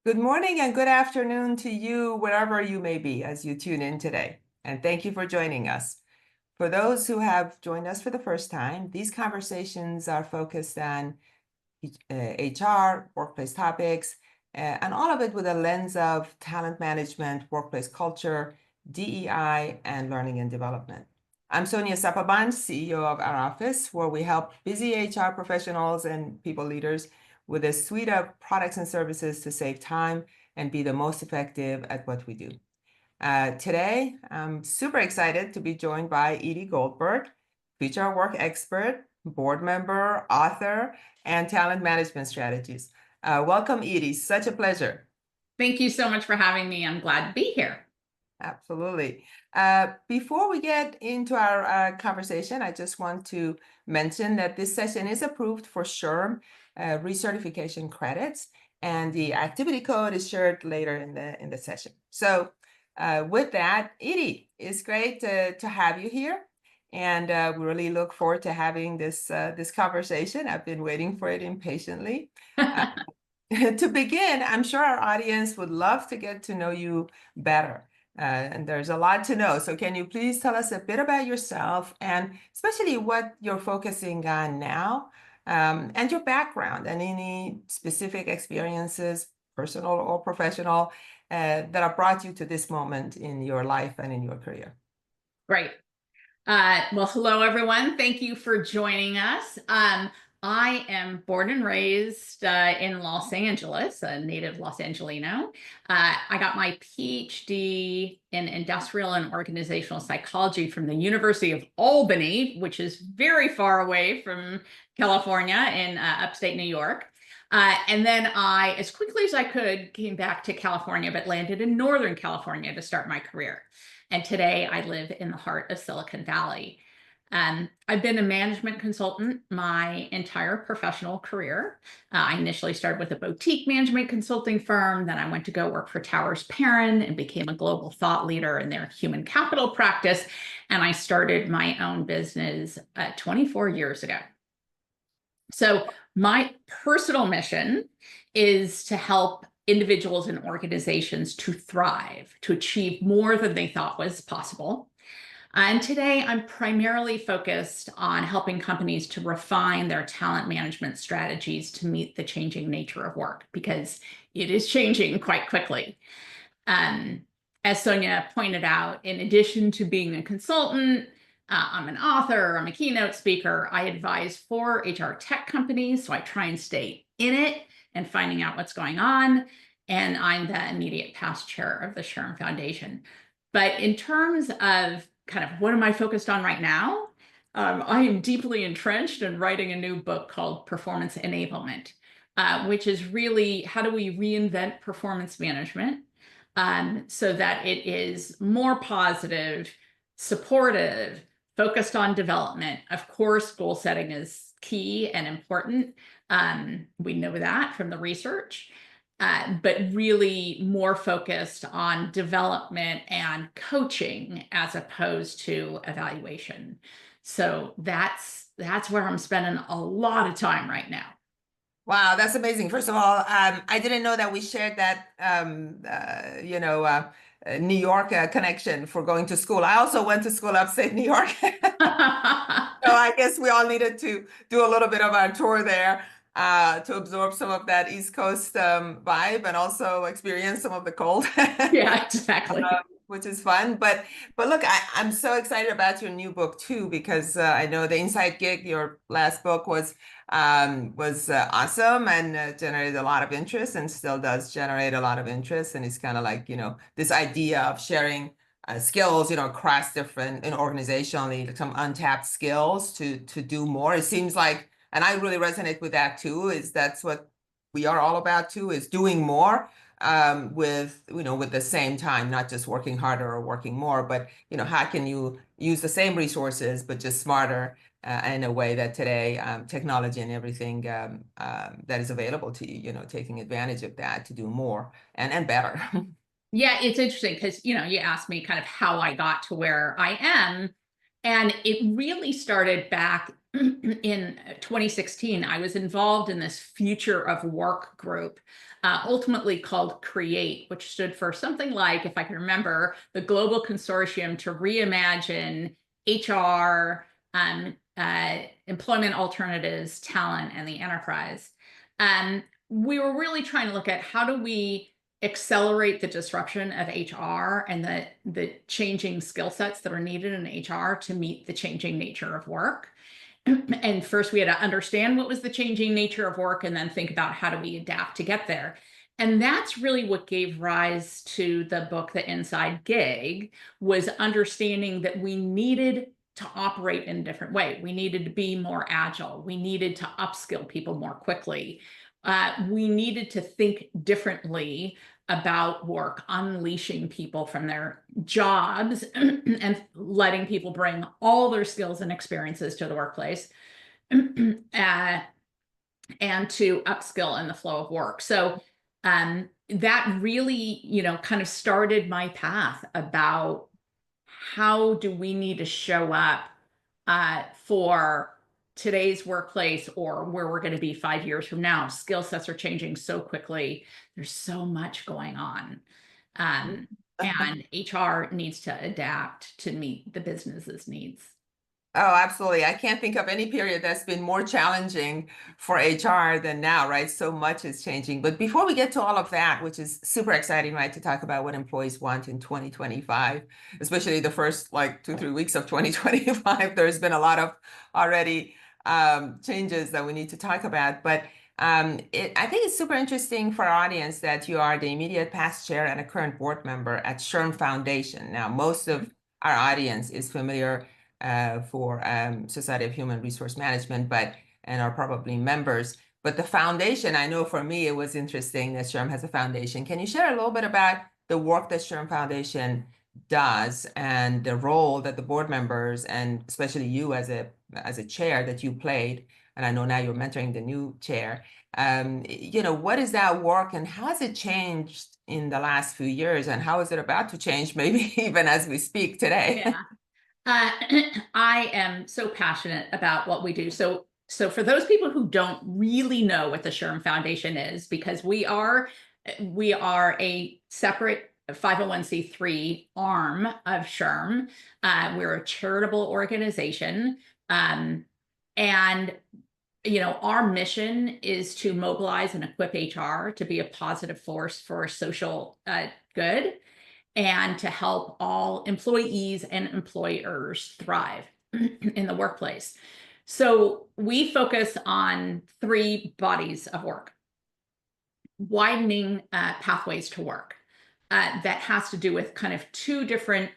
Good morning and good afternoon to you, wherever you may be as you tune in today. And thank you for joining us. For those who have joined us for the first time, these conversations are focused on HR, workplace topics, and all of it with a lens of talent management, workplace culture, DEI, and learning and development. I'm Sonia Sapaban, CEO of our office, where we help busy HR professionals and people leaders with a suite of products and services to save time and be the most effective at what we do. Today, I'm super excited to be joined by Edie Goldberg, future work expert, board member, author, and talent management strategist. Welcome, Edie. Such a pleasure. Thank you so much for having me. I'm glad to be here. Absolutely. Before we get into our conversation, I just want to mention that this session is approved for SHRM recertification credits, and the activity code is shared later in the session. So with that, Edie, it's great to have you here, and we really look forward to having this conversation. I've been waiting for it impatiently. To begin, I'm sure our audience would love to get to know you better. And there's a lot to know. So can you please tell us a bit about yourself and especially what you're focusing on now, and your background and any specific experiences, personal or professional, that have brought you to this moment in your life and in your career? Great. Well, hello, everyone. Thank you for joining us. I am born and raised in Los Angeles, a native Los Angelino. I got my PhD in industrial and organizational psychology from the University of Albany, which is very far away from California in upstate New York. And then I, as quickly as I could, came back to California, but landed in Northern California to start my career. And today I live in the heart of Silicon Valley. I've been a management consultant my entire professional career. I initially started with a boutique management consulting firm. Then I went to go work for Towers Perrin and became a global thought leader in their human capital practice. And I started my own business 24 years ago. So my personal mission is to help individuals and organizations to thrive, to achieve more than they thought was possible. And today I'm primarily focused on helping companies to refine their talent management strategies to meet the changing nature of work, because it is changing quite quickly. As Sonia pointed out, in addition to being a consultant, I'm an author, I'm a keynote speaker, I advise 4 HR tech companies, so I try and stay in it and finding out what's going on. And I'm the immediate past chair of the SHRM Foundation. But in terms of kind of what am I focused on right now, I am deeply entrenched in writing a new book called Performance Enablement, which is really how do we reinvent performance management so that it is more positive, supportive, focused on development. Of course, goal setting is key and important. We know that from the research, but really more focused on development and coaching as opposed to evaluation. So that's where I'm spending a lot of time right now. Wow, that's amazing. First of all, I didn't know that we shared that, New York connection for going to school. I also went to school upstate New York. So I guess we all needed to do a little bit of our tour there to absorb some of that East Coast vibe and also experience some of the cold. Yeah, exactly. Which is fun. But look, I'm so excited about your new book too, because I know the Inside Gig, your last book was awesome and generated a lot of interest and still does generate a lot of interest. And it's kind of like, this idea of sharing skills, across different and organizationally, some untapped skills to do more. It seems like, and I really resonate with that too, is that's what we are all about too, is doing more with the same time, not just working harder or working more, but how can you use the same resources but just smarter in a way that today technology and everything that is available to you, taking advantage of that to do more and better. Yeah, it's interesting because, you asked me kind of how I got to where I am. And it really started back in 2016, I was involved in this future of work group, ultimately called CREATE, which stood for something like, if I can remember, the Global Consortium to Reimagine HR, Employment Alternatives, Talent, and the Enterprise. We were really trying to look at how do we accelerate the disruption of HR and the changing skill sets that are needed in HR to meet the changing nature of work. And first we had to understand what was the changing nature of work and then think about how do we adapt to get there. And that's really what gave rise to the book, The Inside Gig, was understanding that we needed to operate in a different way. We needed to be more agile. We needed to upskill people more quickly. We needed to think differently about work, unleashing people from their jobs and letting people bring all their skills and experiences to the workplace and to upskill in the flow of work. So that really, kind of started my path about how do we need to show up for today's workplace or where we're going to be 5 years from now. Skill sets are changing so quickly. There's so much going on. And HR needs to adapt to meet the business's needs. Oh, absolutely. I can't think of any period that's been more challenging for HR than now, right? So much is changing. But before we get to all of that, which is super exciting, right, to talk about what employees want in 2025, especially the first like 2-3 weeks of 2025, there's been a lot of already changes that we need to talk about. But I think it's super interesting for our audience that you are the immediate past chair and a current board member at SHRM Foundation. Now, most of our audience is familiar for Society of Human Resource Management, and are probably members. But the foundation, I know for me, it was interesting that SHRM has a foundation. Can you share a little bit about the work that SHRM Foundation does and the role that the board members, and especially you as a chair that you played, and I know now you're mentoring the new chair, what is that work and how has it changed in the last few years, and how is it about to change maybe even as we speak today? Yeah. I am so passionate about what we do. So for those people who don't really know what the SHRM Foundation is, because we are a separate 501c3 arm of SHRM. We're a charitable organization. And our mission is to mobilize and equip HR to be a positive force for social good, and to help all employees and employers thrive in the workplace. So we focus on 3 bodies of work. Widening pathways to work. That has to do with kind of 2 different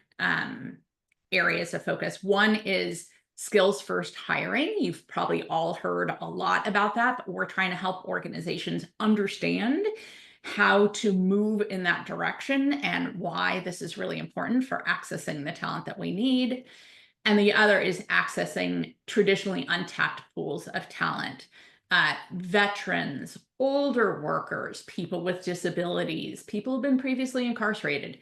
areas of focus. One is skills first hiring. You've probably all heard a lot about that, but we're trying to help organizations understand how to move in that direction and why this is really important for accessing the talent that we need. And the other is accessing traditionally untapped pools of talent. Veterans, older workers, people with disabilities, people who've been previously incarcerated.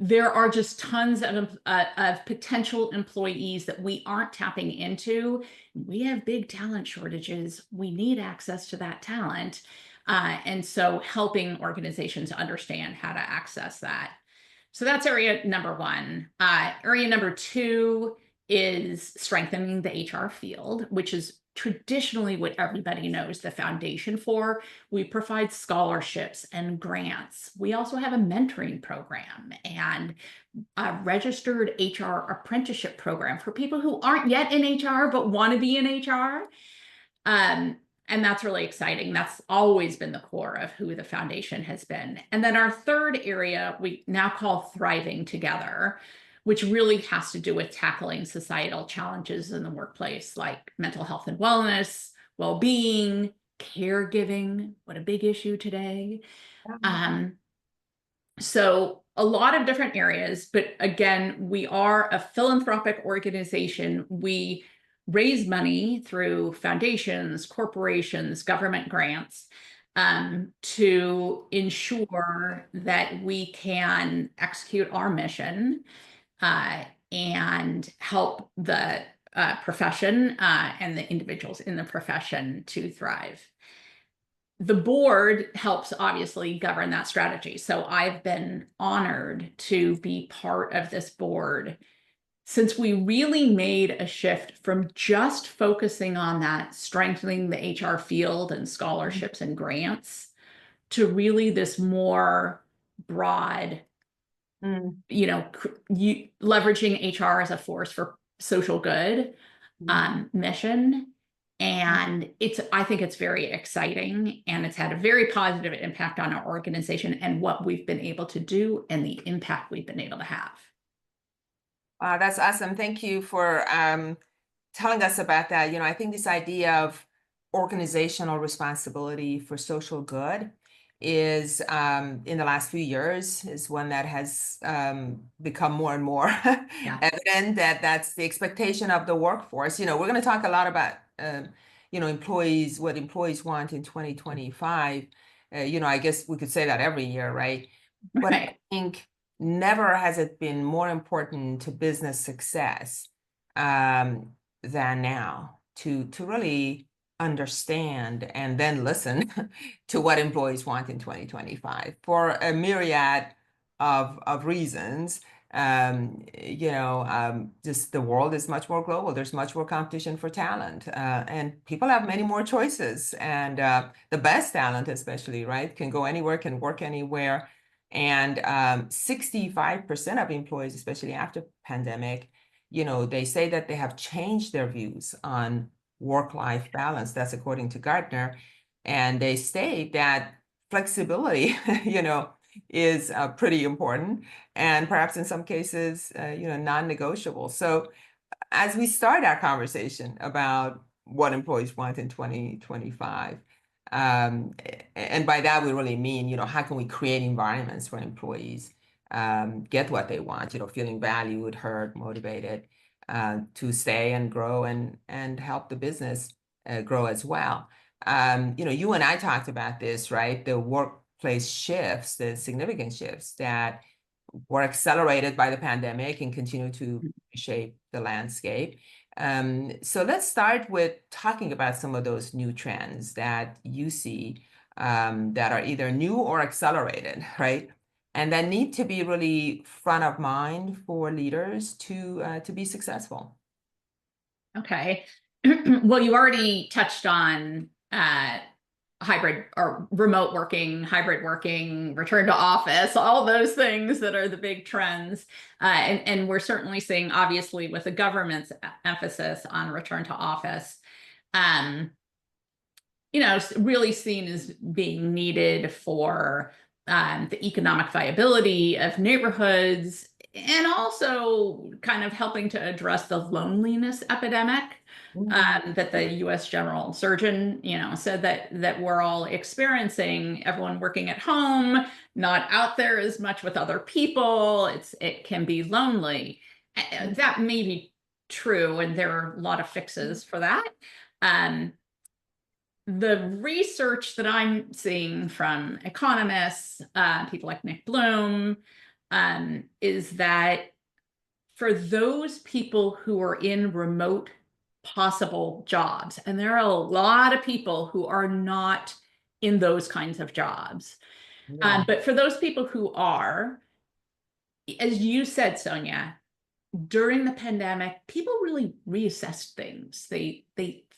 There are just tons of potential employees that we aren't tapping into. We have big talent shortages. We need access to that talent. And so helping organizations understand how to access that. So that's area number 1. Area number 2 is strengthening the HR field, which is traditionally what everybody knows the foundation for. We provide scholarships and grants. We also have a mentoring program and a registered HR apprenticeship program for people who aren't yet in HR but want to be in HR. And that's really exciting. That's always been the core of who the foundation has been. And then our third area we now call Thriving Together, which really has to do with tackling societal challenges in the workplace, like mental health and wellness, well-being, caregiving. What a big issue today. So a lot of different areas, but again, we are a philanthropic organization. We raise money through foundations, corporations, government grants to ensure that we can execute our mission and help the profession and the individuals in the profession to thrive. The board helps obviously govern that strategy. So I've been honored to be part of this board since we really made a shift from just focusing on that strengthening the HR field and scholarships and grants to really this more broad, leveraging HR as a force for social good mission. And I think it's very exciting, and it's had a very positive impact on our organization and what we've been able to do and the impact we've been able to have. That's awesome. Thank you for telling us about that. I think this idea of organizational responsibility for social good is in the last few years is one that has become more and more evident that that's the expectation of the workforce. We're going to talk a lot about employees, what employees want in 2025. I guess we could say that every year, right? But I think never has it been more important to business success than now to really understand and then listen to what employees want in 2025 for a myriad of reasons. Just the world is much more global. There's much more competition for talent, and people have many more choices. And the best talent, especially, right, can go anywhere, can work anywhere. And 65% of employees, especially after pandemic, they say that they have changed their views on work-life balance. That's according to Gartner. And they state that flexibility, is pretty important, and perhaps in some cases, non-negotiable. So as we start our conversation about what employees want in 2025, and by that we really mean, how can we create environments where employees get what they want, feeling valued, heard, motivated to stay and grow and help the business grow as well. You and I talked about this, right? The workplace shifts, the significant shifts that were accelerated by the pandemic and continue to shape the landscape. So let's start with talking about some of those new trends that you see that are either new or accelerated, right? And that need to be really front of mind for leaders to be successful. Okay. Well, you already touched on hybrid or remote working, hybrid working, return to office, all those things that are the big trends. And we're certainly seeing, obviously, with the government's emphasis on return to office, really seen as being needed for the economic viability of neighborhoods, and also kind of helping to address the loneliness epidemic that the U.S. General Surgeon, said that we're all experiencing. Everyone working at home, not out there as much with other people. It can be lonely. That may be true, and there are a lot of fixes for that. The research that I'm seeing from economists, people like Nick Bloom, is that for those people who are in remote possible jobs, and there are a lot of people who are not in those kinds of jobs, but for those people who are, as you said, Sonia, during the pandemic, people really reassessed things. They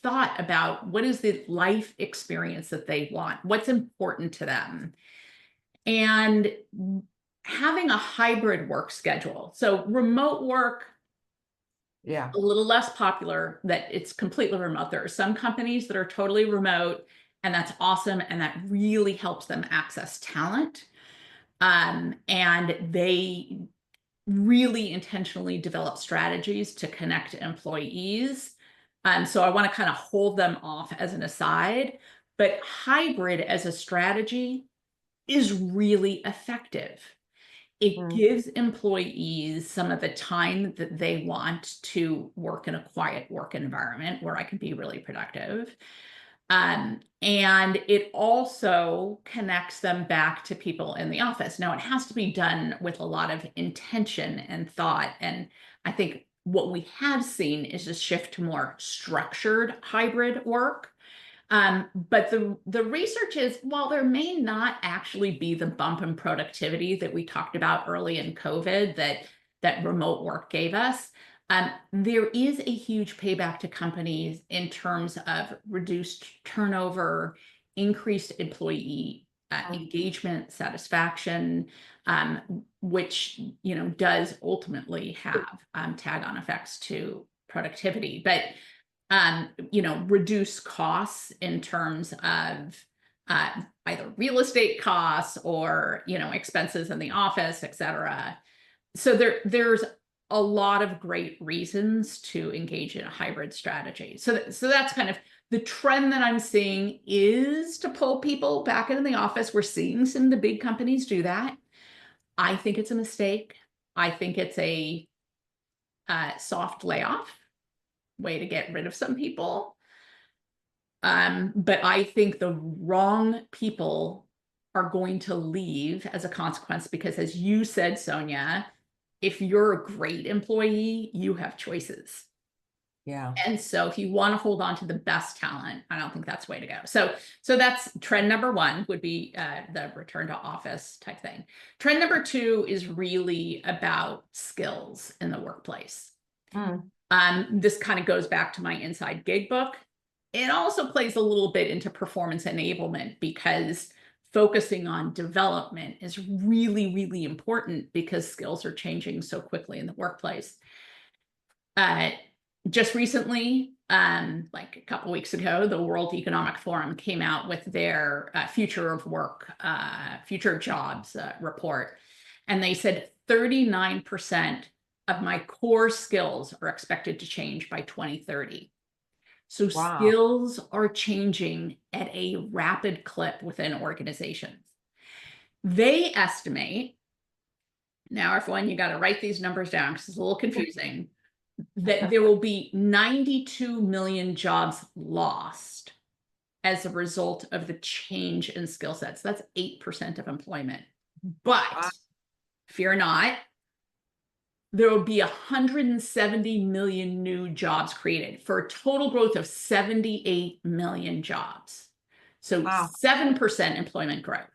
thought about what is the life experience that they want, what's important to them, and having a hybrid work schedule. So remote work, a little less popular, that it's completely remote. There are some companies that are totally remote, and that's awesome, and that really helps them access talent. And they really intentionally develop strategies to connect employees. So I want to kind of hold them off as an aside, but hybrid as a strategy is really effective. It gives employees some of the time that they want to work in a quiet work environment where I can be really productive. And it also connects them back to people in the office. Now, it has to be done with a lot of intention and thought. And I think what we have seen is a shift to more structured hybrid work. But the research is, while there may not actually be the bump in productivity that we talked about early in COVID that remote work gave us, there is a huge payback to companies in terms of reduced turnover, increased employee engagement, satisfaction, which does ultimately have tag-on effects to productivity. But reduce costs in terms of either real estate costs or, expenses in the office, et cetera. So there's a lot of great reasons to engage in a hybrid strategy. So that's kind of the trend that I'm seeing, is to pull people back into the office. We're seeing some of the big companies do that. I think it's a mistake. I think it's a soft layoff way to get rid of some people. But I think the wrong people are going to leave as a consequence, because as you said, Sonia, if you're a great employee, you have choices. Yeah. And so if you want to hold on to the best talent, I don't think that's the way to go. So that's trend number one, would be the return to office type thing. Trend number two is really about skills in the workplace. This kind of goes back to my Inside Gig book. It also plays a little bit into performance enablement, because focusing on development is really, really important, because skills are changing so quickly in the workplace. Just recently, like a couple weeks ago, the World Economic Forum came out with their future of work, future of jobs report. And they said 39% of my core skills are expected to change by 2030. So Wow. skills are changing at a rapid clip within organizations. They estimate, now everyone, you got to write these numbers down because it's a little confusing, that there will be 92 million jobs lost as a result of the change in skill sets. That's 8% of employment. But fear not, there will be 170 million new jobs created, for a total growth of 78 million jobs. So 7% employment growth.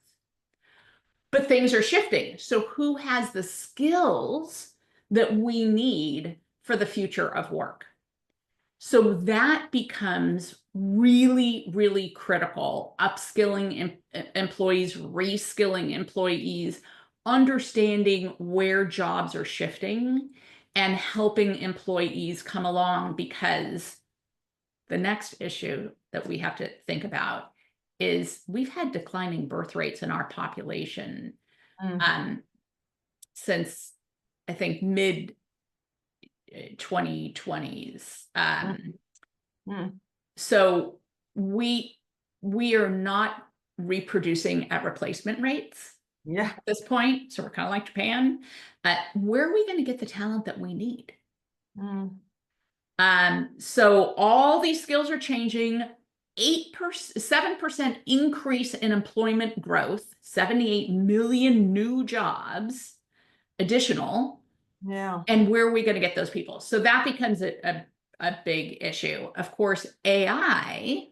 But things are shifting. So who has the skills that we need for the future of work? So that becomes really, really critical. Upskilling employees, reskilling employees, understanding where jobs are shifting, and helping employees come along, because the next issue that we have to think about is we've had declining birth rates in our population since, I think, mid 2020s. So we are not reproducing at replacement rates at this point. So we're kind of like Japan. Where are we going to get the talent that we need? So all these skills are changing. 7% increase in employment growth, 78 million new jobs additional. Yeah. And where are we going to get those people? So that becomes a big issue. Of course, AI,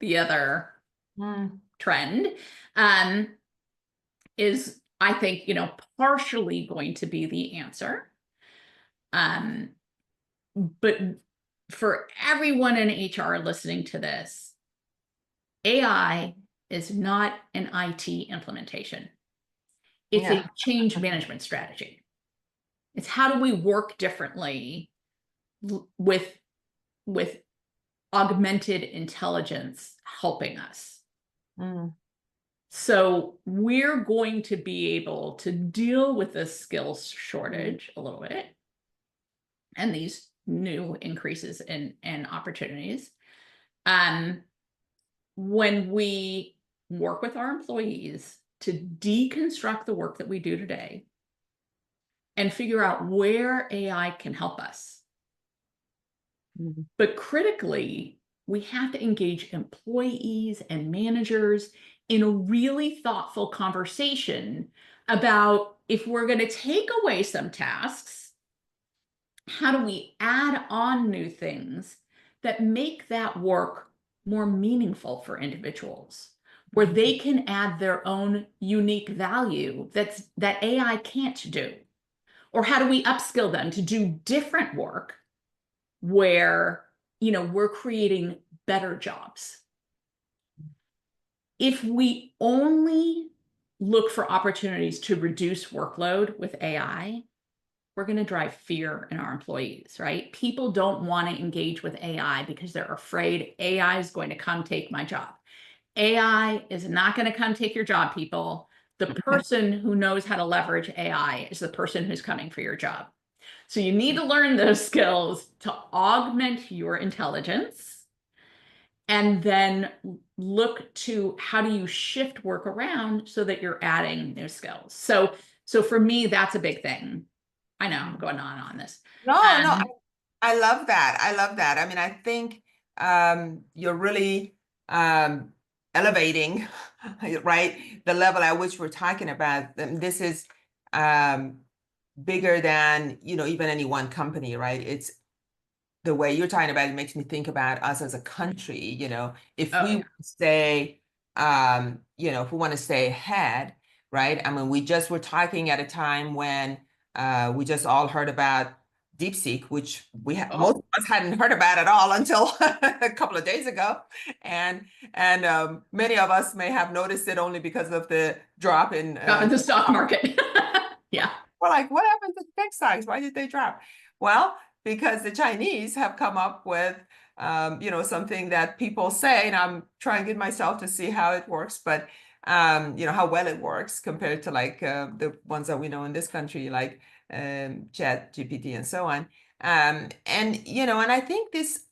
the other trend, is, I think, partially going to be the answer. But for everyone in HR listening to this, AI is not an IT implementation. It's a change management strategy. It's how do we work differently with augmented intelligence helping us. So we're going to be able to deal with this skills shortage a little bit, and these new increases in opportunities, when we work with our employees to deconstruct the work that we do today and figure out where AI can help us. But critically, we have to engage employees and managers in a really thoughtful conversation about, if we're going to take away some tasks, how do we add on new things that make that work more meaningful for individuals, where they can add their own unique value that AI can't do? Or how do we upskill them to do different work where, we're creating better jobs? If we only look for opportunities to reduce workload with AI, we're going to drive fear in our employees, right? People don't want to engage with AI because they're afraid AI is going to come take my job. AI is not going to come take your job, people. The person who knows how to leverage AI is the person who's coming for your job. So you need to learn those skills to augment your intelligence, and then look to how do you shift work around so that you're adding new skills. So for me, that's a big thing. I know I'm going on this. No, no, Um, I love that. I love that. I mean, I think you're really elevating, right, the level at which we're talking about. This is um, bigger than, even any one company, right? It's the way you're talking about it makes me think about us as a country, if oh we yeah. stay, if we want to stay ahead, right? I mean, we just were talking at a time when we just all heard about DeepSeek, which most Oh, of us hadn't heard about at all until a couple of days ago, and many of us may have noticed it only because of the drop in. drop in the stock market. Yeah. We're like, what happened to tech stocks? Why did they drop? Well, because the Chinese have come up with, something that people say, and I'm trying to get myself to see how it works, but how well it works compared to like the ones that we know in this country, like Chat GPT and so on. And I think this,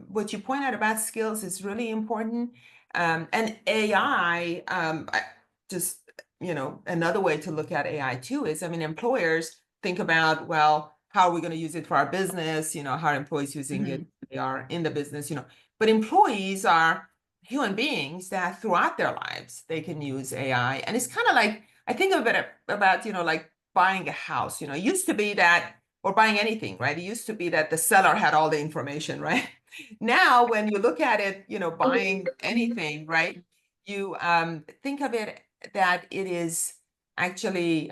what you point out about skills is really important. And AI, just another way to look at AI too is, I mean, employers think about, well, how are we going to use it for our business? How are employees using it? Mhm. They are in the business, but employees are human beings that throughout their lives, they can use AI. And it's kind of like, I think of it about, like buying a house, it used to be that, or buying anything, right? It used to be that the seller had all the information, right? Now, when you look at it, buying anything, right? You think of it that it is actually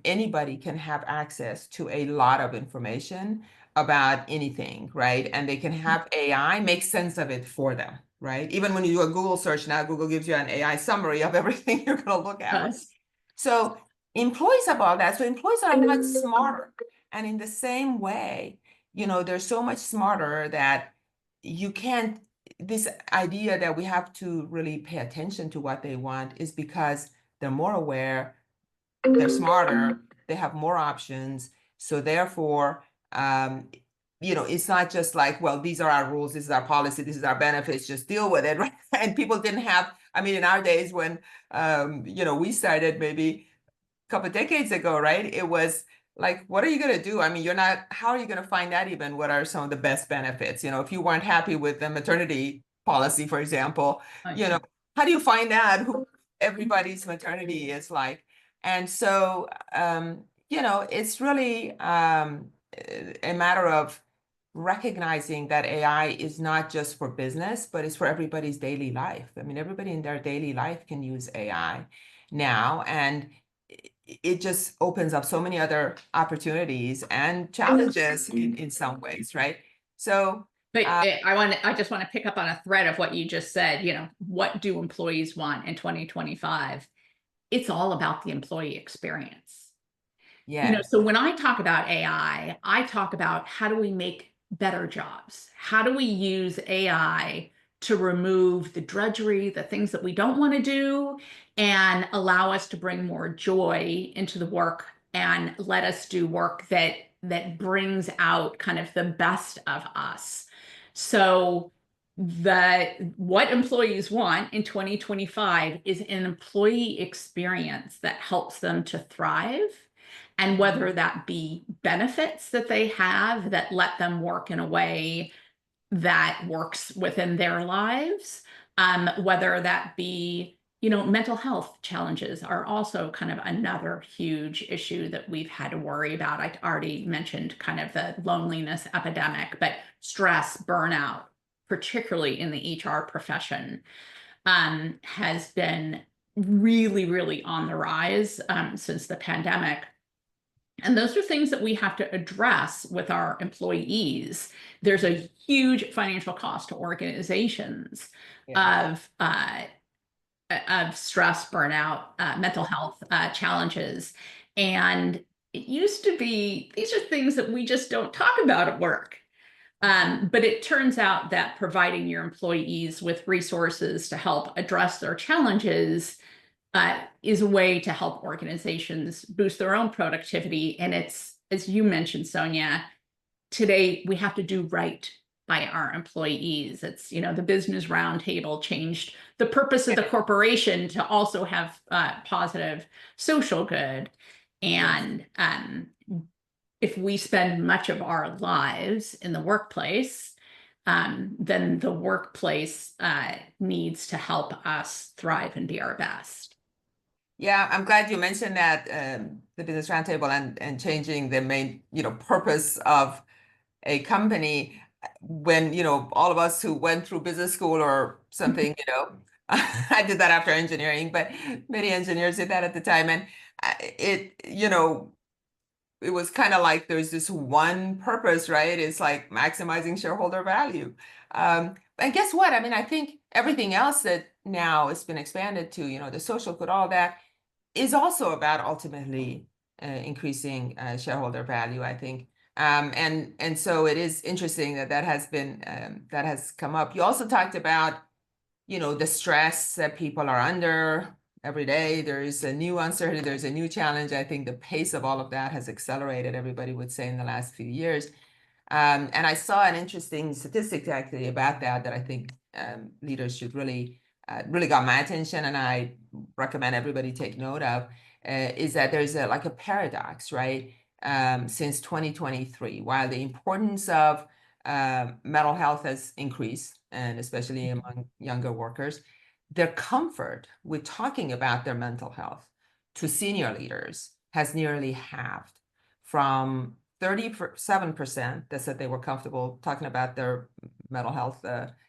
anybody can have access to a lot of information about anything, right? And they can have AI make sense of it for them, right? Even when you do a Google search now, Google gives you an AI summary of everything you're going to look at, right? Yes. So employees have all that. So employees are much smarter. And in the same way, they're so much smarter that you can't, this idea that we have to really pay attention to what they want is because they're more aware, they're smarter, they have more options. So therefore, it's not just like, well, these are our rules, this is our policy, this is our benefits, just deal with it, right? And people didn't have, I mean, in our days when, we started maybe a couple of decades ago, right? It was like, what are you going to do? I mean, how are you going to find out even what are some of the best benefits? If you weren't happy with the maternity policy, for example, Oh, you yeah. know, how do you find out who everybody's maternity is like? And so, it's really a matter of recognizing that AI is not just for business, but it's for everybody's daily life. I mean, everybody in their daily life can use AI now, and it just opens up so many other opportunities and challenges in some ways, right? So, But I just want to pick up on a thread of what you just said. What do employees want in 2025? It's all about the employee experience. yes. So when I talk about AI, I talk about how do we make better jobs? How do we use AI to remove the drudgery, the things that we don't want to do, and allow us to bring more joy into the work and let us do work that brings out kind of the best of us. So what employees want in 2025 is an employee experience that helps them to thrive, and whether that be benefits that they have that let them work in a way that works within their lives, whether that be mental health challenges are also kind of another huge issue that we've had to worry about. I already mentioned kind of the loneliness epidemic, but stress, burnout, particularly in the HR profession, has been really, really on the rise since the pandemic. And those are things that we have to address with our employees. There's a huge financial cost to organizations Yeah. of stress, burnout, mental health challenges. And it used to be, these are things that we just don't talk about at work. But it turns out that providing your employees with resources to help address their challenges is a way to help organizations boost their own productivity. And it's, as you mentioned, Sonia, today we have to do right by our employees. It's, the Business Roundtable changed the purpose of the corporation to also have positive social good. And if we spend much of our lives in the workplace, then the workplace needs to help us thrive and be our best. Yeah, I'm glad you mentioned that, the Business Roundtable and changing the main, purpose of a company. When, all of us who went through business school or something, I did that after engineering, but many engineers did that at the time. And it was kind of like there's this one purpose, right? It's like maximizing shareholder value. And guess what? I mean, I think everything else that now has been expanded to, the social good, all that is also about ultimately increasing shareholder value, I think. And so it is interesting that has been that has come up. You also talked about, the stress that people are under every day. There's a new uncertainty, there's a new challenge. I think the pace of all of that has accelerated, everybody would say, in the last few years. And I saw an interesting statistic actually about that I think leaders should really got my attention, and I recommend everybody take note of, is that there's like a paradox, right? Since 2023, while the importance of mental health has increased, and especially among younger workers, their comfort with talking about their mental health to senior leaders has nearly halved, from 37% that said they were comfortable talking about their mental health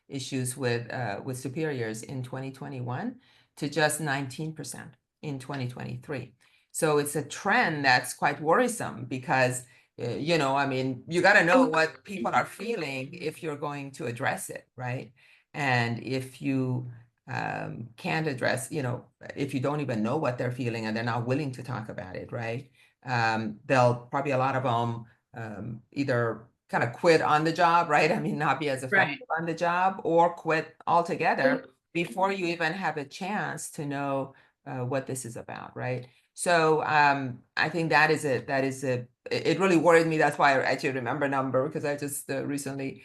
issues with superiors in 2021 to just 19% in 2023. So it's a trend that's quite worrisome because, I mean, you got to know what people are feeling if you're going to address it, right? And if you can't address, if you don't even know what they're feeling and they're not willing to talk about it, right? They'll probably, a lot of them either kind of quit on the job, right? I mean, not be as effective on the job, or quit altogether before you even have a chance to know what this is about, right? So I think it really worried me. That's why I actually remember number, because I just recently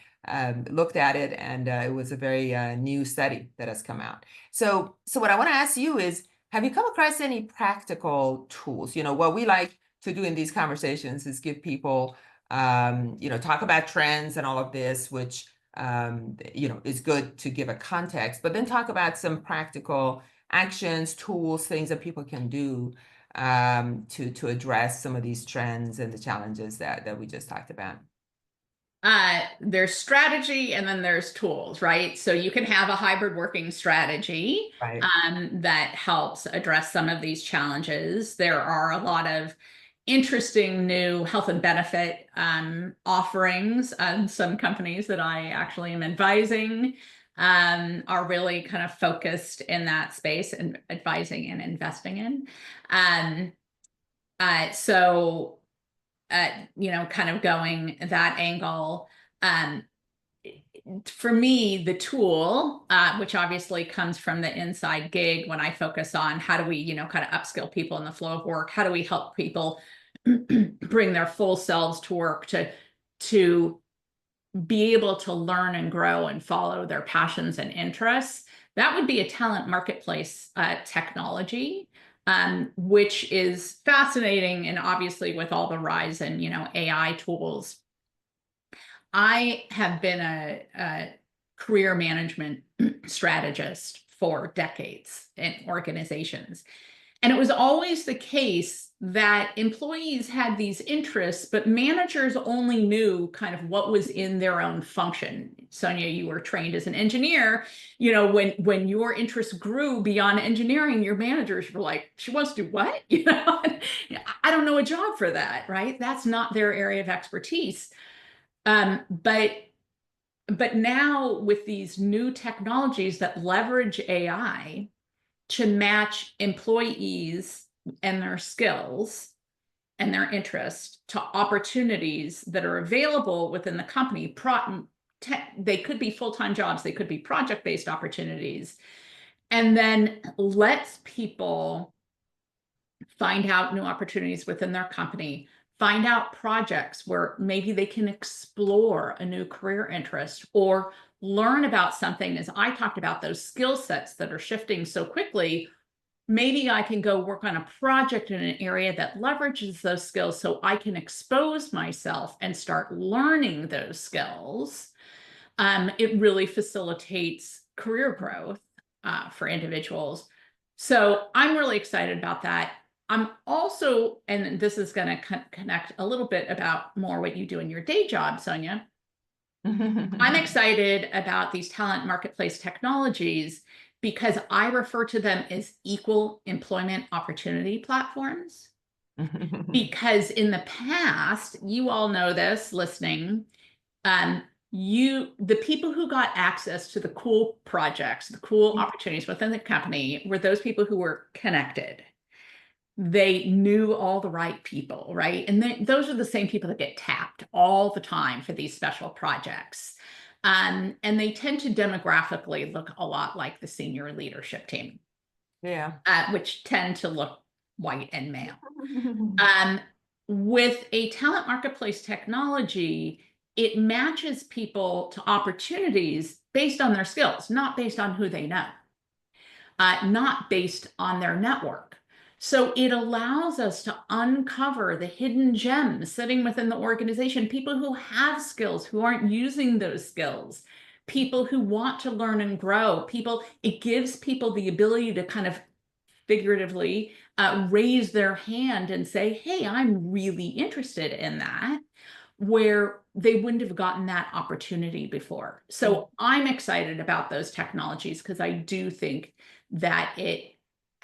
looked at it, and it was a very new study that has come out. So what I want to ask you is, have you come across any practical tools? What we like to do in these conversations is give people, talk about trends and all of this, which, is good to give a context, but then talk about some practical actions, tools, things that people can do to address some of these trends and the challenges that we just talked about. There's strategy and then there's tools, right? So you can have a hybrid working strategy Right. that helps address some of these challenges. There are a lot of interesting new health and benefit offerings. Some companies that I actually am advising are really kind of focused in that space and advising and investing in. So kind of going that angle. For me, the tool, which obviously comes from the inside gig, when I focus on how do we, kind of upskill people in the flow of work, how do we help people bring their full selves to work to be able to learn and grow and follow their passions and interests. That would be a talent marketplace technology, which is fascinating. And obviously with all the rise in, AI tools, I have been a career management strategist for decades in organizations. And it was always the case that employees had these interests, but managers only knew kind of what was in their own function. Sonia, you were trained as an engineer. You know, when your interests grew beyond engineering, your managers were like, she wants to do what? You know, I don't know a job for that, right? That's not their area of expertise. But now with these new technologies that leverage AI to match employees and their skills and their interest to opportunities that are available within the company, they could be full-time jobs, they could be project-based opportunities, and then lets people find out new opportunities within their company, find out projects where maybe they can explore a new career interest or learn about something. As I talked about, those skill sets that are shifting so quickly, maybe I can go work on a project in an area that leverages those skills so I can expose myself and start learning those skills. It really facilitates career growth for individuals. So I'm really excited about that. I'm also, and this is going to connect a little bit about more what you do in your day job, Sonia. I'm excited about these talent marketplace technologies because I refer to them as equal employment opportunity platforms. Because in the past, you all know this listening, the people who got access to the cool projects, the cool opportunities within the company were those people who were connected. They knew all the right people, right? And those are the same people that get tapped all the time for these special projects. And they tend to demographically look a lot like the senior leadership team. Yeah. Which tend to look white and male. With a talent marketplace technology, it matches people to opportunities based on their skills, not based on who they know, not based on their network. So it allows us to uncover the hidden gems sitting within the organization, people who have skills, who aren't using those skills, people who want to learn and grow, it gives people the ability to kind of figuratively raise their hand and say, hey, I'm really interested in that, where they wouldn't have gotten that opportunity before. So I'm excited about those technologies because I do think that it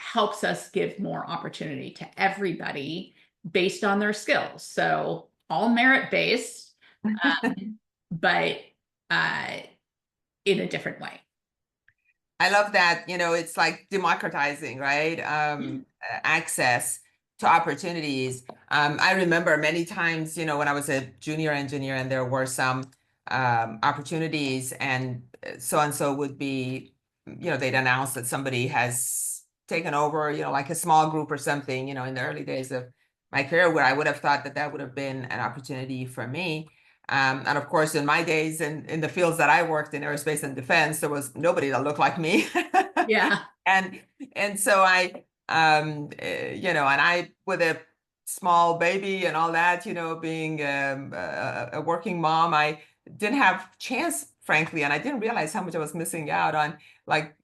helps us give more opportunity to everybody based on their skills. So all merit-based, but in a different way. I love that, it's like democratizing, right? Access to opportunities. I remember many times, when I was a junior engineer and there were some opportunities and so would be, they'd announce that somebody has taken over, like a small group or something, in the early days of my career where I would have thought that would have been an opportunity for me. And of course, in my days in the fields that I worked in, aerospace and defense, there was nobody that looked like me. Yeah. And so I, and I, with a small baby and all that, being a working mom, I didn't have chance, frankly, and I didn't realize how much I was missing out on, like,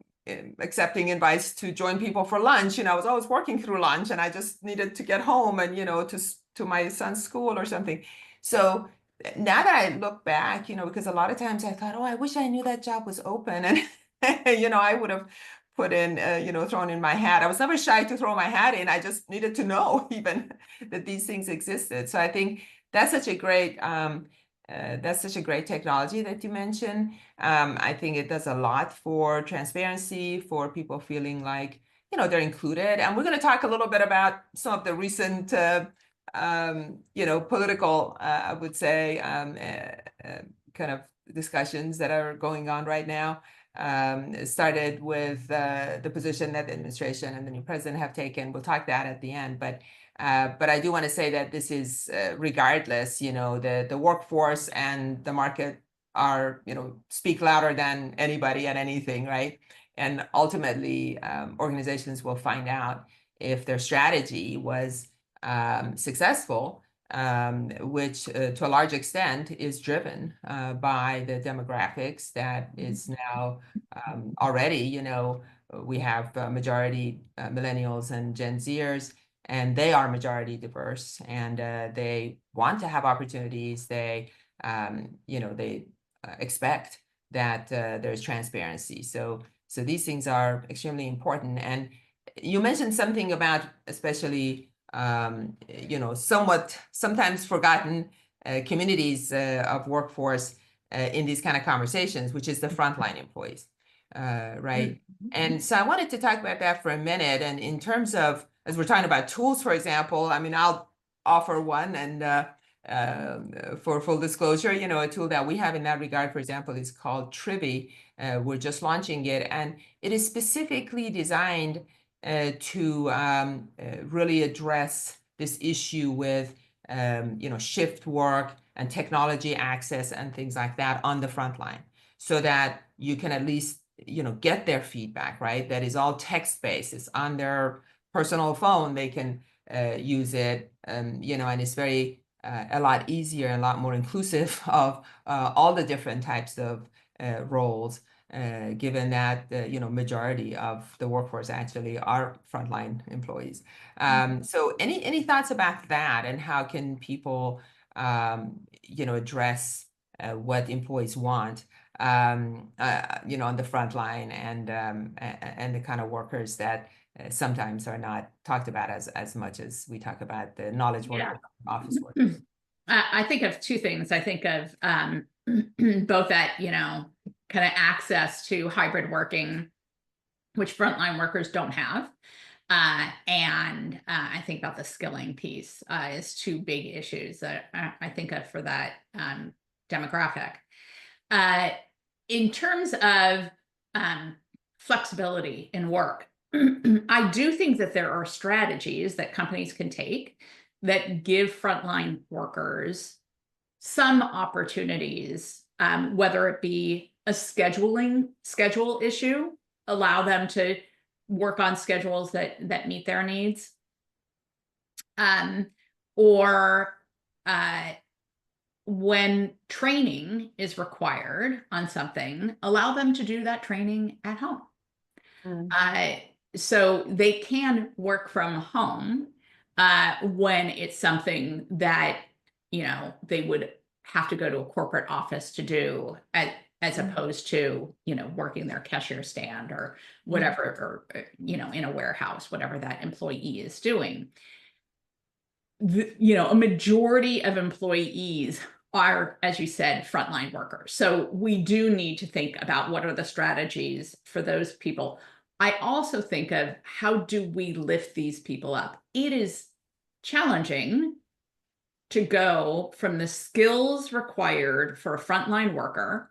accepting invites to join people for lunch. I was always working through lunch and I just needed to get home and, to my son's school or something. So now that I look back, because a lot of times I thought, oh, I wish I knew that job was open. And, I would have put in, thrown in my hat. I was never shy to throw my hat in. I just needed to know even that these things existed. So I think that's such a great, technology that you mentioned. I think it does a lot for transparency, for people feeling like, they're included. And we're going to talk a little bit about some of the recent, political, I would say, kind of discussions that are going on right now. It started with the position that the administration and the new president have taken. We'll talk that at the end, but I do want to say that this is regardless, the workforce and the market are, speak louder than anybody and anything, right? And ultimately, organizations will find out if their strategy was successful, which to a large extent is driven by the demographics that is now already, we have majority millennials and Gen Zers, and they are majority diverse, and they want to have opportunities. They, they expect that there's transparency. So these things are extremely important. And you mentioned something about especially, somewhat sometimes forgotten communities of workforce in these kind of conversations, which is the frontline employees, right? And so I wanted to talk about that for a minute. And in terms of, as we're talking about tools, for example, I mean, I'll offer one, and for full disclosure, a tool that we have in that regard, for example, is called Trivy. We're just launching it, and it is specifically designed to really address this issue with shift work and technology access and things like that on the front line, so that you can at least get their feedback, right? That is all text-based. It's on their personal phone. They can use it, and it's very a lot easier and a lot more inclusive of all the different types of roles, given that majority of the workforce actually are frontline employees. So any thoughts about that, and how can people address what employees want on the front line, and the kind of workers that sometimes are not talked about as much as we talk about the knowledge workers, office workers. I think of two things. I think of both that, kind of access to hybrid working, which frontline workers don't have. And I think about the skilling piece is two big issues that I think of for that demographic. In terms of flexibility in work, I do think that there are strategies that companies can take that give frontline workers some opportunities, whether it be a schedule issue, allow them to work on schedules that meet their needs, or when training is required on something, allow them to do that training at home. So they can work from home when it's something that, they would have to go to a corporate office to do, as opposed to, working their cashier stand or whatever, or, in a warehouse, whatever that employee is doing. A majority of employees are, as you said, frontline workers. So we do need to think about what are the strategies for those people. I also think of, how do we lift these people up? It is challenging to go from the skills required for a frontline worker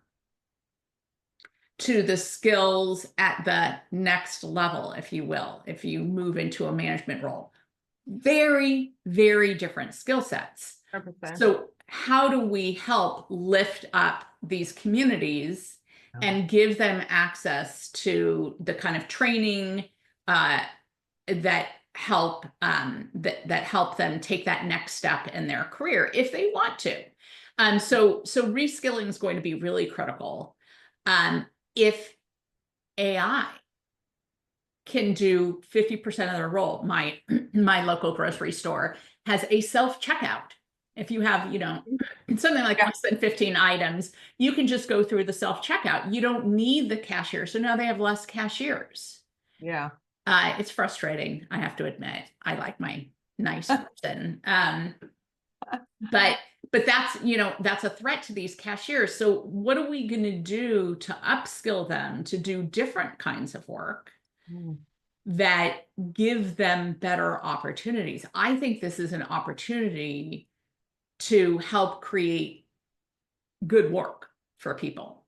to the skills at the next level, if you will, if you move into a management role. Very, very different skill sets. 100%. So how do we help lift up these communities and give them access to the kind of training that help help them take that next step in their career if they want to? So reskilling is going to be really critical. If AI can do 50% of their role, my local grocery store has a self-checkout. If you have, something like less than 15 items, you can just go through the self-checkout. You don't need the cashier. So now they have less cashiers. Yeah. It's frustrating, I have to admit. I like my nice person. But that's, that's a threat to these cashiers. So what are we going to do to upskill them to do different kinds of work that give them better opportunities? I think this is an opportunity to help create good work for people.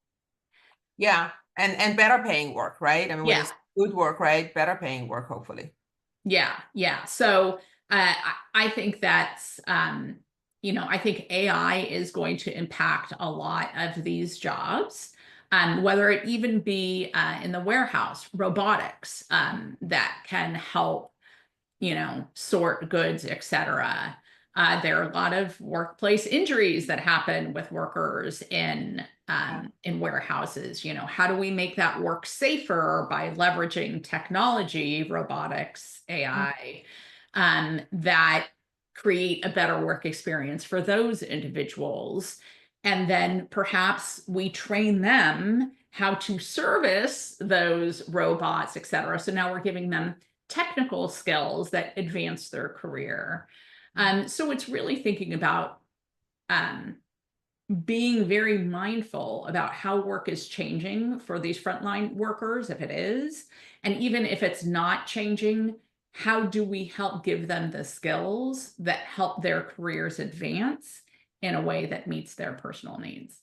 Yeah, and better paying work, right? I mean, when it's good work, right? Better paying work, hopefully. Yeah. So I think that's, I think AI is going to impact a lot of these jobs, whether it even be in the warehouse, robotics that can help, sort goods, etc. There are a lot of workplace injuries that happen with workers in warehouses. You know, how do we make that work safer by leveraging technology, robotics, AI, that create a better work experience for those individuals? And then perhaps we train them how to service those robots, et cetera. So now we're giving them technical skills that advance their career. So it's really thinking about being very mindful about how work is changing for these frontline workers, if it is, and even if it's not changing, how do we help give them the skills that help their careers advance in a way that meets their personal needs?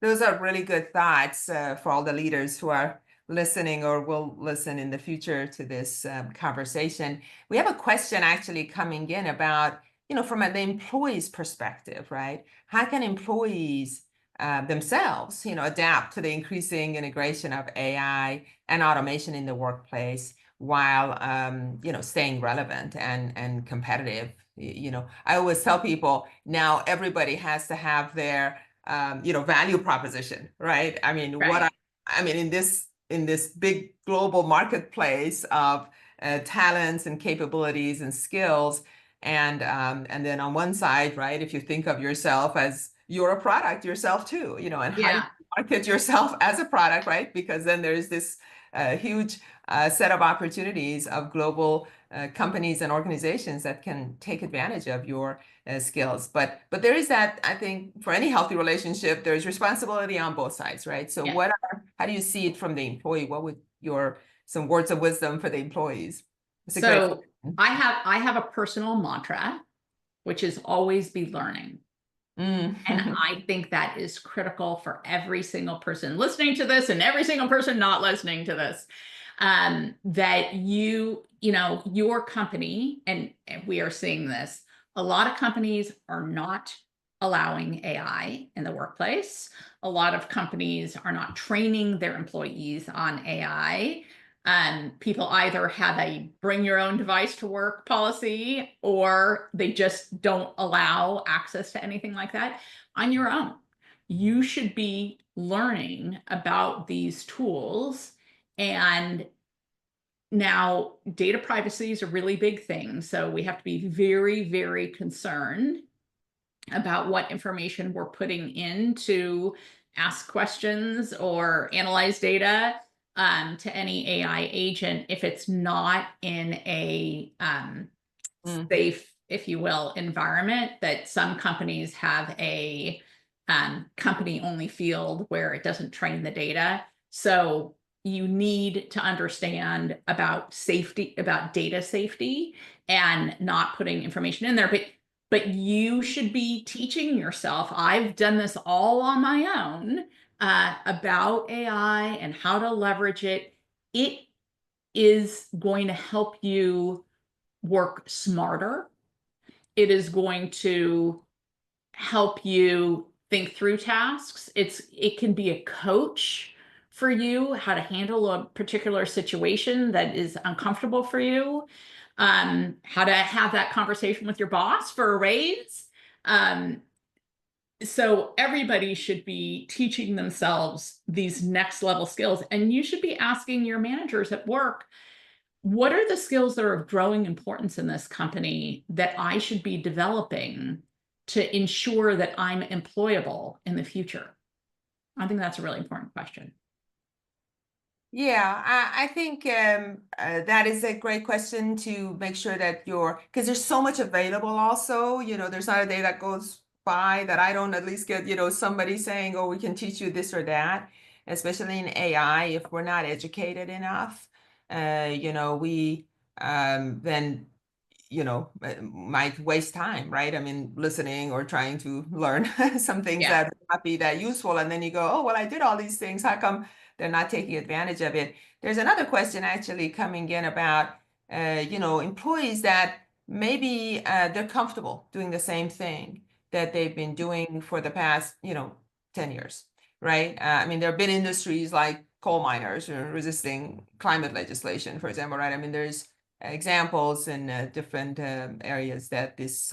Those are really good thoughts for all the leaders who are listening or will listen in the future to this conversation. We have a question actually coming in about, from the employee's perspective, right? How can employees themselves, adapt to the increasing integration of AI and automation in the workplace while, staying relevant and competitive? I always tell people now everybody has to have their value proposition, right? I mean, Right. in this big global marketplace of talents and capabilities and skills, and then on one side, right, if you think of yourself as you're a product yourself too, and how do you Yeah. market yourself as a product, right? Because then there's this huge set of opportunities of global companies and organizations that can take advantage of your skills. But there is that, I think, for any healthy relationship, there's responsibility on both sides, right? So Yeah. how do you see it from the employee? What would some words of wisdom for the employees? It's a great So question. I have a personal mantra, which is always be learning. And Mm. I think that is critical for every single person listening to this and every single person not listening to this. That your company, and we are seeing this, a lot of companies are not allowing AI in the workplace. A lot of companies are not training their employees on AI. People either have a bring your own device to work policy, or they just don't allow access to anything like that on your own. You should be learning about these tools. And now data privacy is a really big thing. So we have to be very, very concerned about what information we're putting in to ask questions or analyze data to any AI agent if it's not in a Mm. safe, if you will, environment. That some companies have a company only field where it doesn't train the data. So you need to understand about safety, about data safety, and not putting information in there. But you should be teaching yourself. I've done this all on my own about AI and how to leverage it. It is going to help you work smarter. It is going to help you think through tasks. It can be a coach for you, how to handle a particular situation that is uncomfortable for you, how to have that conversation with your boss for a raise. Um, so everybody should be teaching themselves these next level skills, and you should be asking your managers at work, what are the skills that are of growing importance in this company that I should be developing to ensure that I'm employable in the future? I think that's a really important question. Yeah, I think that is a great question to make sure that because there's so much available also, there's not a day that goes by that I don't at least get, somebody saying, oh, we can teach you this or that, especially in AI, if we're not educated enough, we then, might waste time, right? I mean, listening or trying to learn some things Yeah. that might not be that useful. And then you go, oh, well, I did all these things. How come they're not taking advantage of it? There's another question actually coming in about, employees that maybe they're comfortable doing the same thing that they've been doing for the past, 10 years, right? I mean, there have been industries like coal miners resisting climate legislation, for example, right? I mean, there's examples and different areas that this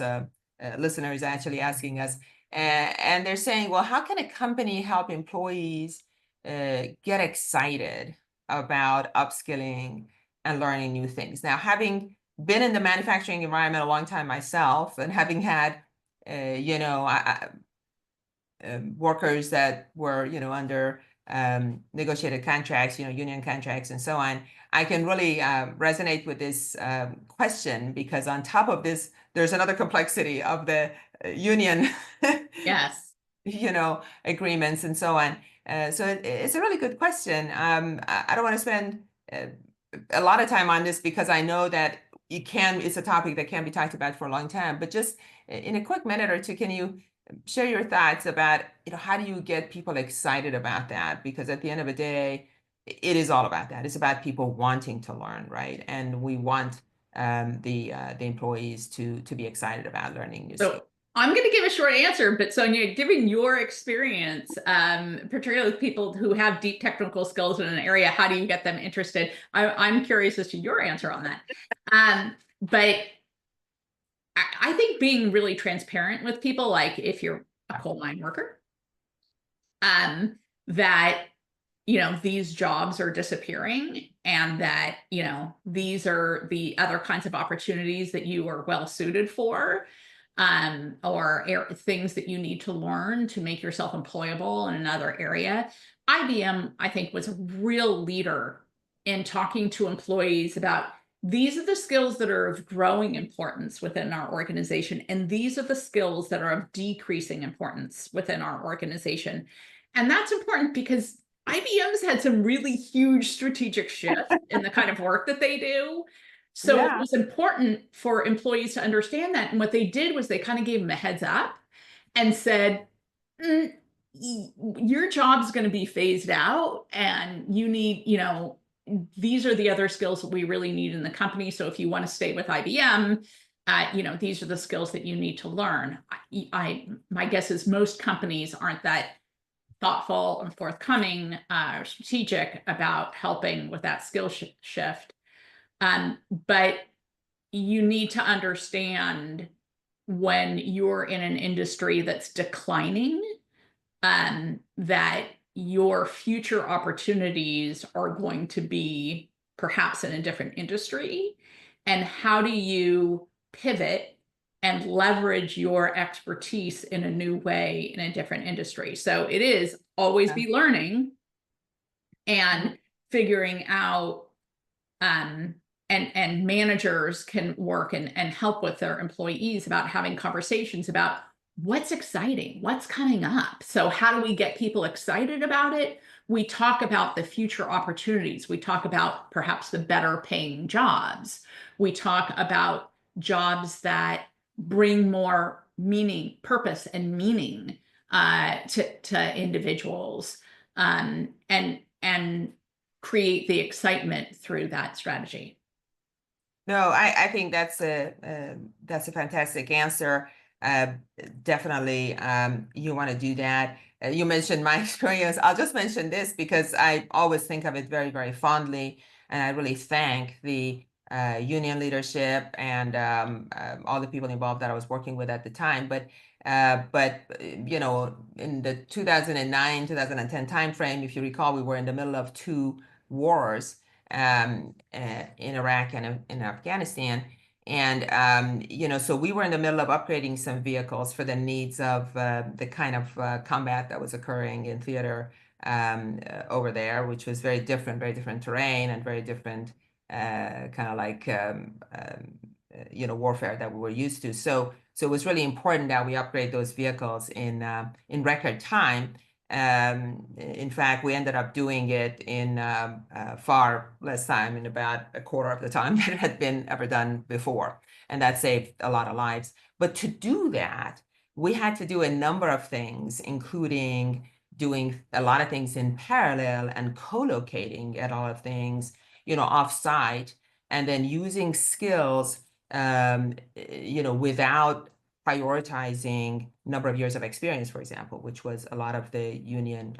listener is actually asking us. And they're saying, well, how can a company help employees get excited about upskilling and learning new things? Now, having been in the manufacturing environment a long time myself, and having had, workers that were, under negotiated contracts, union contracts and so on, I can really resonate with this question, because on top of this, there's another complexity of the union Yes. agreements and so on. So it's a really good question. I don't want to spend a lot of time on this, because I know that it's a topic that can be talked about for a long time, but just in a quick minute or two, can you share your thoughts about, how do you get people excited about that? Because at the end of the day, it is all about that. It's about people wanting to learn, right? And we want the employees to be excited about learning new skills. So I'm going to give a short answer, but Sonia, given your experience, particularly with people who have deep technical skills in an area, how do you get them interested? I'm curious as to your answer on that. But I think being really transparent with people, like if you're a coal mine worker, that, these jobs are disappearing, and that, these are the other kinds of opportunities that you are well suited for, or things that you need to learn to make yourself employable in another area. IBM, I think, was a real leader in talking to employees about, these are the skills that are of growing importance within our organization, and these are the skills that are of decreasing importance within our organization. And that's important because IBM's had some really huge strategic shifts in the kind of work that they do. So it was important for employees to understand that. And what they did was they kind of gave them a heads up and said, your job's going to be phased out, and you need, these are the other skills that we really need in the company. So if you want to stay with IBM, these are the skills that you need to learn. My guess is most companies aren't that thoughtful and forthcoming, strategic about helping with that skill shift. But you need to understand, when you're in an industry that's declining, that your future opportunities are going to be perhaps in a different industry. And how do you pivot and leverage your expertise in a new way in a different industry? So it is always be learning and figuring out, and managers can work and help with their employees about having conversations about what's exciting, what's coming up. So how do we get people excited about it? We talk about the future opportunities. We talk about perhaps the better paying jobs. We talk about jobs that bring more meaning, purpose and meaning to individuals, and create the excitement through that strategy. No, I think that's a fantastic answer. Definitely, you want to do that. You mentioned my experience. I'll just mention this because I always think of it very, very fondly, and I really thank the union leadership and all the people involved that I was working with at the time. But in the 2009-2010 timeframe, if you recall, we were in the middle of two wars, in Iraq and in Afghanistan. And, so we were in the middle of upgrading some vehicles for the needs of the kind of combat that was occurring in theater over there, which was very different terrain and very different kind of like, warfare that we were used to. So it was really important that we upgrade those vehicles in record time. In fact, we ended up doing it in far less time, in about a quarter of the time that it had been ever done before. And that saved a lot of lives. But to do that, we had to do a number of things, including doing a lot of things in parallel and co-locating a lot of things, off-site, and then using skills, without prioritizing number of years of experience, for example, which was a lot of the union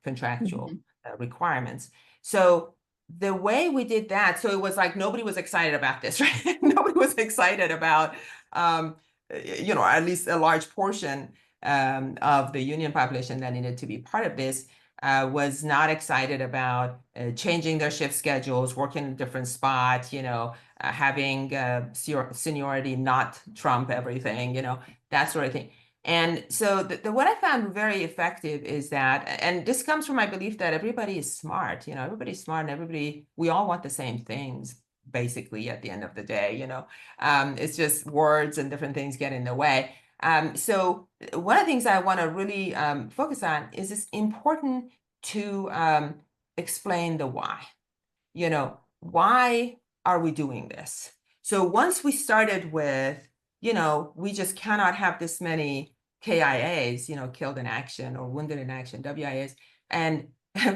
contractual requirements. So the way we did that, so it was like nobody was excited about this, right? Nobody was excited about, at least a large portion of the union population that needed to be part of this was not excited about changing their shift schedules, working in a different spot, having seniority not trump everything, that sort of thing. And so what I found very effective is that, and this comes from my belief that everybody is smart, everybody's smart and we all want the same things, basically, at the end of the day, it's just words and different things get in the way. So one of the things I want to really focus on is it's important to explain the why. Why are we doing this? So once we started with, we just cannot have this many KIAs, killed in action or wounded in action, WIAs, and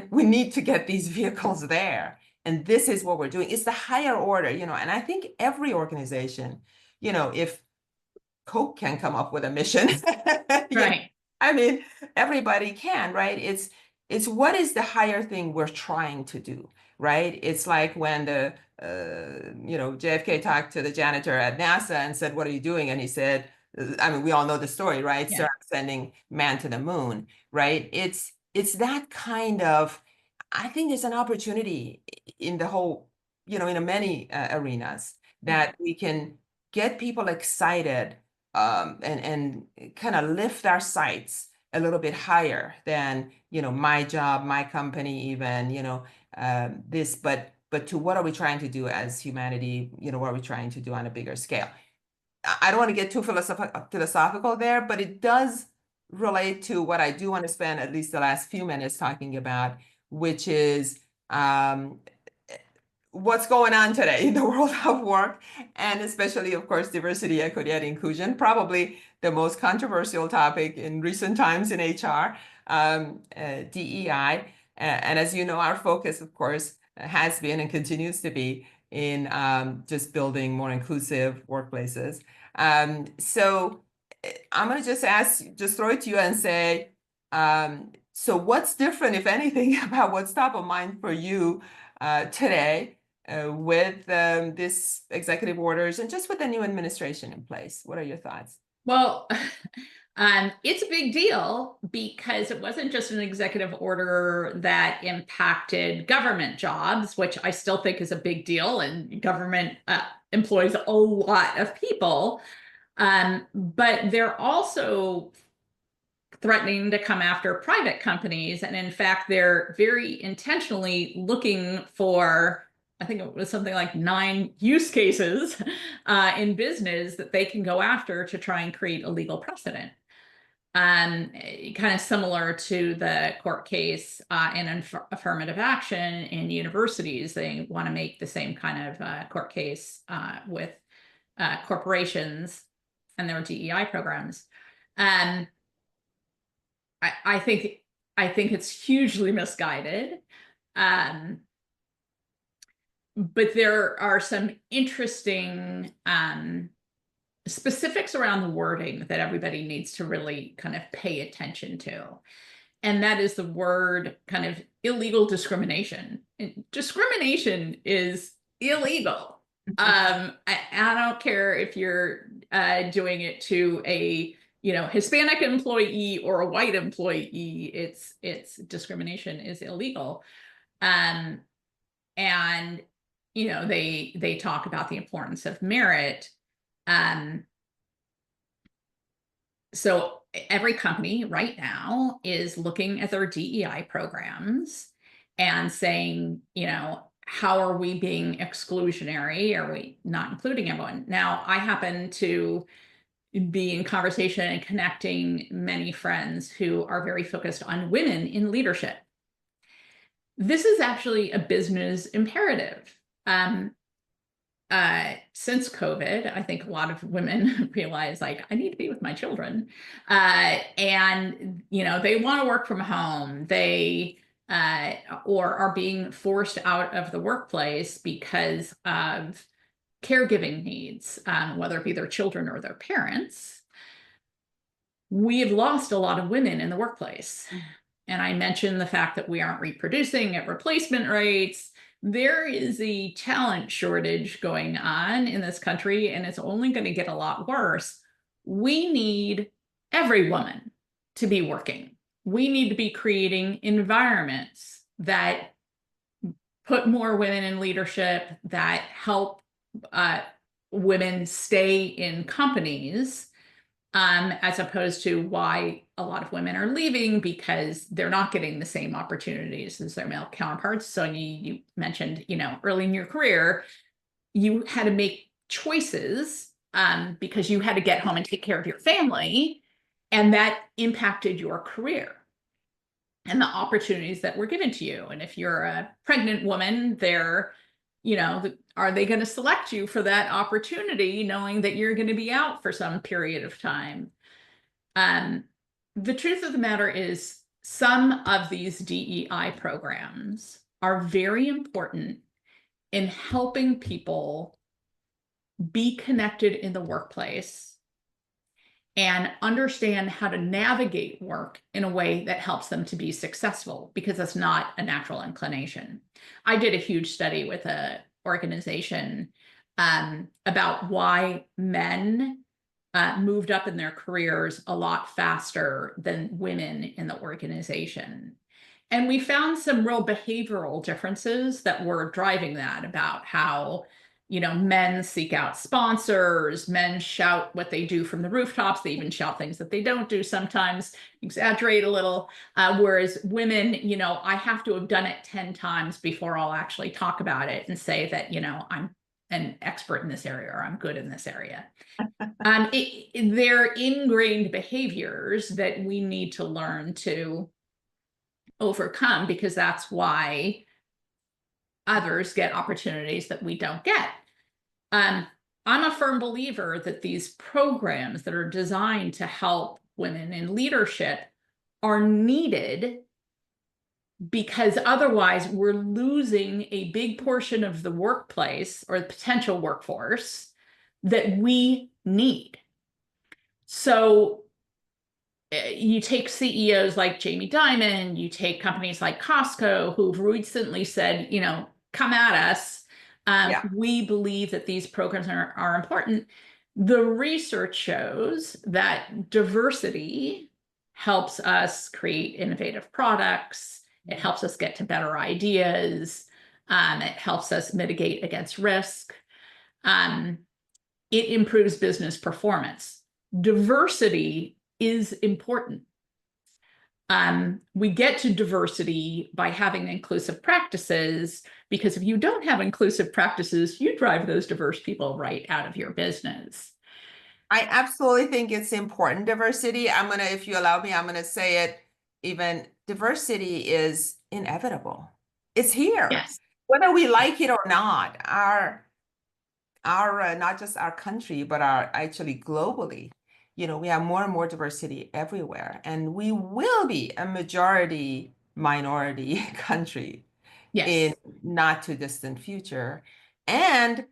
we need to get these vehicles there. And this is what we're doing. It's the higher order, and I think every organization, if Coke can come up with a mission, Right. I mean, everybody can, right? It's what is the higher thing we're trying to do, right? It's like when the JFK talked to the janitor at NASA and said, "What are you doing?" And he said, I mean, we all know the story, right? Yeah. Start sending man to the moon, right? It's that kind of, I think there's an opportunity in the whole, in many arenas that we can get people excited and kind of lift our sights a little bit higher than, my job, my company, even, this, but to what are we trying to do as humanity? What are we trying to do on a bigger scale? I don't want to get too philosophical there, but it does relate to what I do want to spend at least the last few minutes talking about, which is what's going on today in the world of work, and especially, of course, diversity, equity, and inclusion, probably the most controversial topic in recent times in HR, DEI. And as you know, our focus, of course, has been and continues to be in just building more inclusive workplaces. So I'm going to just throw it to you and say, so what's different, if anything, about what's top of mind for you today with this executive orders and just with the new administration in place? What are your thoughts? Well, it's a big deal because it wasn't just an executive order that impacted government jobs, which I still think is a big deal, and government employs a lot of people. But they're also threatening to come after private companies. And in fact, they're very intentionally looking for, I think it was something like 9 use cases in business that they can go after to try and create a legal precedent. Kind of similar to the court case in affirmative action in universities. They want to make the same kind of court case with corporations and their DEI programs. I think it's hugely misguided. But there are some interesting specifics around the wording that everybody needs to really kind of pay attention to. And that is the word kind of illegal discrimination. And discrimination is illegal. I don't care if you're doing it to a Hispanic employee or a white employee. It's discrimination is illegal. And they talk about the importance of merit. So every company right now is looking at their DEI programs and saying, how are we being exclusionary? Are we not including everyone? Now, I happen to be in conversation and connecting many friends who are very focused on women in leadership. This is actually a business imperative. Since COVID, I think a lot of women realize, like, I need to be with my children. And, they want to work from home. They or are being forced out of the workplace because of caregiving needs, whether it be their children or their parents. We have lost a lot of women in the workplace. And I mentioned the fact that we aren't reproducing at replacement rates. there is a talent shortage going on in this country, and it's only going to get a lot worse. We need every woman to be working. We need to be creating environments that put more women in leadership, that help women stay in companies, as opposed to why a lot of women are leaving, because they're not getting the same opportunities as their male counterparts. So you mentioned, early in your career, you had to make choices because you had to get home and take care of your family, and that impacted your career and the opportunities that were given to you. And if you're a pregnant woman, are they going to select you for that opportunity, knowing that you're going to be out for some period of time? The truth of the matter is, some of these DEI programs are very important in helping people be connected in the workplace and understand how to navigate work in a way that helps them to be successful, because that's not a natural inclination. I did a huge study with an organization about why men moved up in their careers a lot faster than women in the organization. And we found some real behavioral differences that were driving that, about how men seek out sponsors, men shout what they do from the rooftops, they even shout things that they don't do sometimes, exaggerate a little, whereas women, I have to have done it 10 times before I'll actually talk about it and say that, I'm an expert in this area, or I'm good in this area. They're ingrained behaviors that we need to learn to overcome, because that's why others get opportunities that we don't get. I'm a firm believer that these programs that are designed to help women in leadership are needed, because otherwise we're losing a big portion of the workplace, or the potential workforce, that we need. So you take CEOs like Jamie Dimon, you take companies like Costco, who've recently said, come at us. We believe that these programs are important. The research shows that diversity helps us create innovative products. It helps us get to better ideas. It helps us mitigate against risk. It improves business performance. Diversity is important. We get to diversity by having inclusive practices, because if you don't have inclusive practices, you drive those diverse people right out of your business. I absolutely think it's important, diversity. If you allow me, I'm gonna say it, even diversity is inevitable. It's here. Yes. Whether we like it or not, our not just our country, but our actually globally, we have more and more diversity everywhere, and we will be a majority minority country in not too distant future. And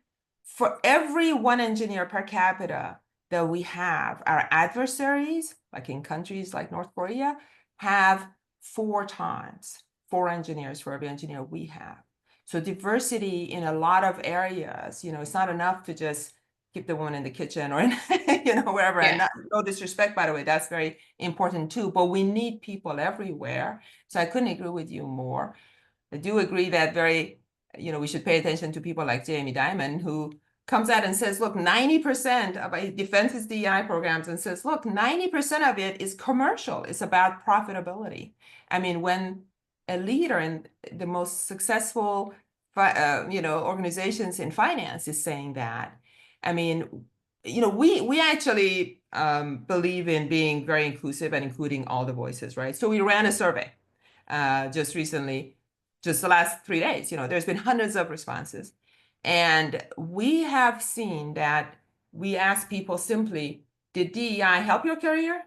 for every one engineer per capita that we have, our adversaries, like in countries like North Korea, have 4 engineers for every engineer we have. So diversity in a lot of areas, it's not enough to just keep the woman in the kitchen or in, wherever. And no disrespect, by the way, that's very important too. But we need people everywhere. So I couldn't agree with you more. I do agree that we should pay attention to people like Jamie Dimon, who comes out and says, look, 90% of he defends his DEI programs and says, look, 90% of it is commercial. It's about profitability. I mean, when a leader in the most successful, organizations in finance is saying that, I mean, we actually believe in being very inclusive and including all the voices, right? So we ran a survey just recently, just the last 3 days. There's been hundreds of responses, and we have seen that we asked people simply, did DEI help your career?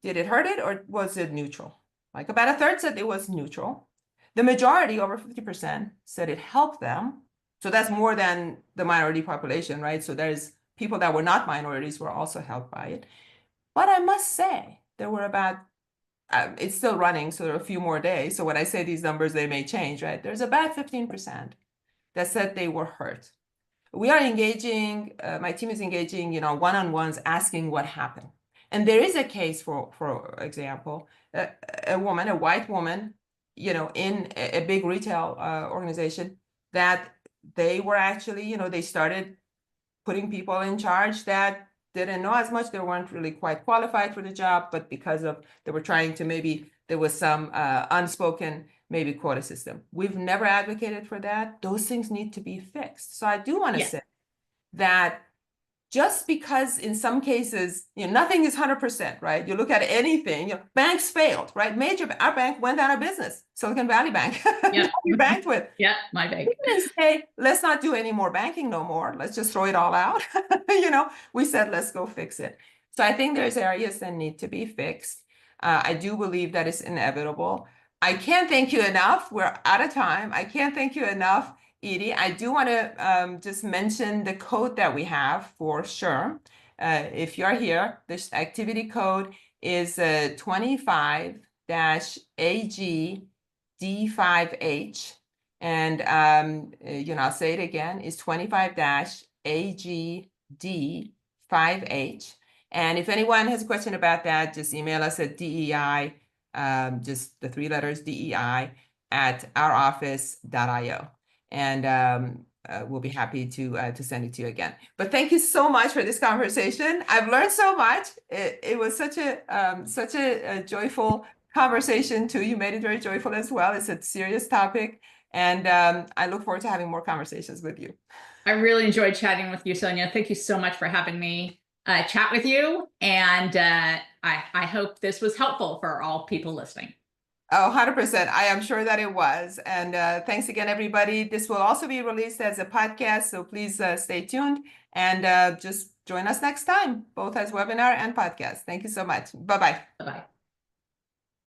Did it hurt it, or was it neutral? Like about a third said it was neutral. The majority, over 50%, said it helped them. So that's more than the minority population, right? So there's people that were not minorities were also helped by it. But I must say, there were about, it's still running, so there are a few more days. So when I say these numbers, they may change, right? There's about 15% that said they were hurt. We are engaging, my team is engaging, one-on-ones, asking what happened. And there is a case, for example, a woman, a white woman, in a big retail organization, that they were actually, they started putting people in charge that didn't know as much. They weren't really quite qualified for the job, but because of they were trying to, maybe there was some unspoken maybe quota system. We've never advocated for that. Those things need to be fixed. So I do want to Yeah. say that just because in some cases, nothing is 100%, right? You look at anything, banks failed, right? Our bank went out of business, Silicon Valley Bank. Yeah. We banked with. Yeah, my bank. We didn't say, let's not do any more banking no more. Let's just throw it all out. We said, let's go fix it. So I think there's areas that need to be fixed. I do believe that it's inevitable. I can't thank you enough. We're out of time. I can't thank you enough, Edie. I do want to just mention the code that we have for SHRM. If you're here, this activity code is 25-AG-D5H. And, I'll say it again, is 25-AGD5H. And if anyone has a question about that, just email us at DEI, just the 3 letters DEI @ouroffice.io. And we'll be happy to send it to you again. But thank you so much for this conversation. I've learned so much. It was such a joyful conversation too. You made it very joyful as well. It's a serious topic. And I look forward to having more conversations with you. I really enjoyed chatting with you, Sonia. Thank you so much for having me chat with you. And I hope this was helpful for all people listening. Oh, 100%. I am sure that it was. And thanks again, everybody. This will also be released as a podcast, so please stay tuned and just join us next time, both as webinar and podcast. Thank you so much. Bye-bye. Bye-bye.